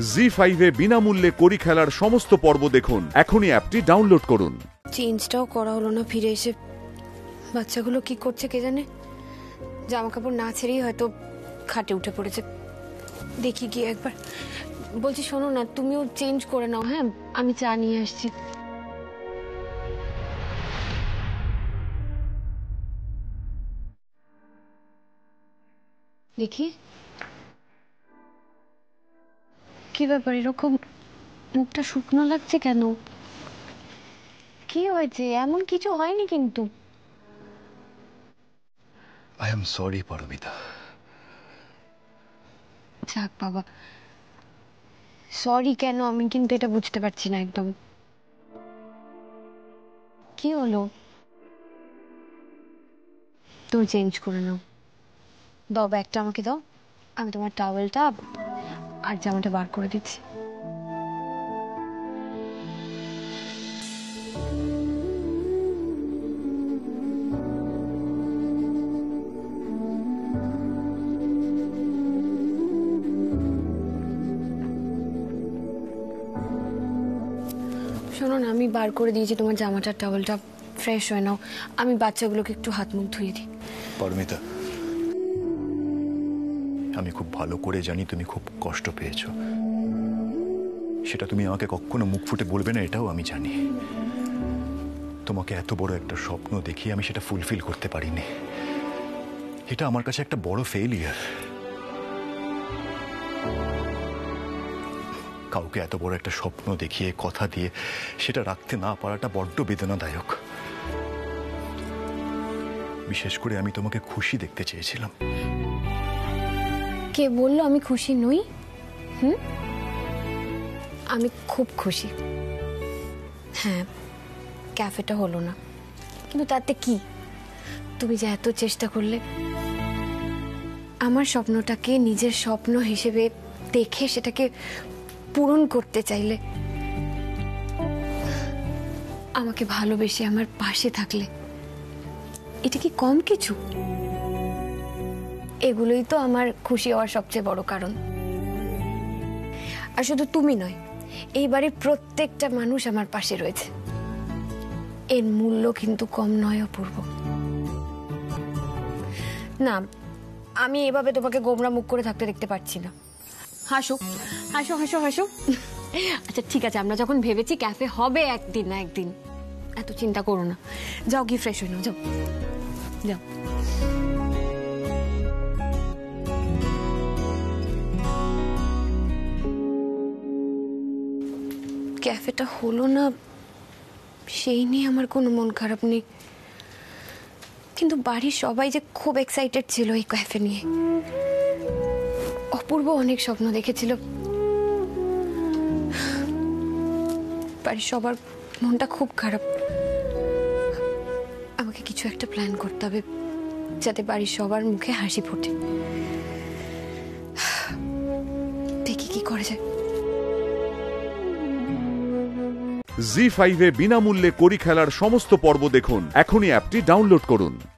জি5 এ বিনামূল্যে কড়ি খেলার সমস্ত পর্ব দেখুন। এখনই অ্যাপটি ডাউনলোড করুন। চেঞ্জটাও করা হলো না, ফিরে এসে বাচ্চাগুলো কি করছে কে জানে। জামা কাপড় না ছেড়েই হয়তো খাটে উঠে পড়েছে। দেখি গিয়ে একবার। বলছি শোনো না, তুমিও চেঞ্জ করে নাও। হ্যাঁ, আমি চা নিয়ে আসছি। দেখি কি ব্যাপার, এরকম মুখটা শুকনো লাগছে কেন? কি হয়েছে? এমন কিছু হয়নি কিন্তু। I am sorry, Paromita. যাক বাবা, সরি কেন আমি কিন্তু এটা বুঝতে পারছি না একদম। কি হলো? তুমি চেঞ্জ করে নাও। দাও ব্যাগটা আমাকে দাও, আমি তোমার টাওয়েলটা আর জামাটা বার করে দিচ্ছি। শোনো না, আমি বার করে দিয়েছি তোমার জামাটার টাওয়েলটা। ফ্রেশ হয়ে নাও, আমি বাচ্চাগুলোকে একটু হাত মুখ ধুয়ে দিই। পারমিতা, আমি খুব ভালো করে জানি তুমি খুব কষ্ট পেয়েছো। সেটা তুমি আমাকে কখনো মুখ ফুটে বলবে না, এটাও আমি জানি। তোমাকে এত বড় একটা স্বপ্ন দেখিয়ে আমি সেটা ফুলফিল করতে পারিনি। এটা আমার কাছে একটা বড় ফেইলিয়ার। কাউকে এত বড় একটা স্বপ্ন দেখিয়ে কথা দিয়ে সেটা রাখতে না পারাটা বড্ড বেদনাদায়ক। বিশেষ করে আমি তোমাকে খুশি দেখতে চেয়েছিলাম। কে বললো আমি খুশি নই? আমি খুব খুশি। হ্যাঁ, ক্যাফেটা হলো না, কিন্তু তাতে কি? তুমি যে এত চেষ্টা করলে, আমার স্বপ্নটাকে নিজের স্বপ্ন হিসেবে দেখে সেটাকে পূরণ করতে চাইলে, আমাকে ভালোবেসে আমার পাশে থাকলে, এটা কি কম কিছু? এগুলোই তো আমার খুশি হওয়ার সবচেয়ে বড় কারণ। আর শুধু তুমি নয়, এই বাড়ির প্রত্যেকটা মানুষ আমার পাশে রয়েছে। এর মূল্য কিন্তু কম নয় অপূর্ব। না, আমি এভাবে তোমাকে গোমরা মুখ করে থাকতে দেখতে পাচ্ছি না। হাসো হাসো হাসো হাসো। আচ্ছা ঠিক আছে, আমরা যখন ভেবেছি ক্যাফে হবে একদিন না একদিন, এত চিন্তা করো না। যাও গিয়ে ফ্রেশ হয়ে নাও, যাও যাও। ক্যাফেটা হলো না সেই নিয়ে আমার কোনো মন খারাপ নেই, কিন্তু বাড়ির সবাই যে খুব এক্সাইটেড ছিল এই ক্যাফে নিয়ে। অপূর্ব অনেক স্বপ্ন দেখেছিল। বাড়ির সবার মনটা খুব খারাপ। আমাকে কিছু একটা প্ল্যান করতে হবে যাতে বাড়ির সবার মুখে হাসি ফোটে। দেখি কি করা যায়। জি5 এ বিনামূল্যে কড়ি খেলার সমস্ত পর্ব দেখুন। এখনই অ্যাপটি ডাউনলোড করুন।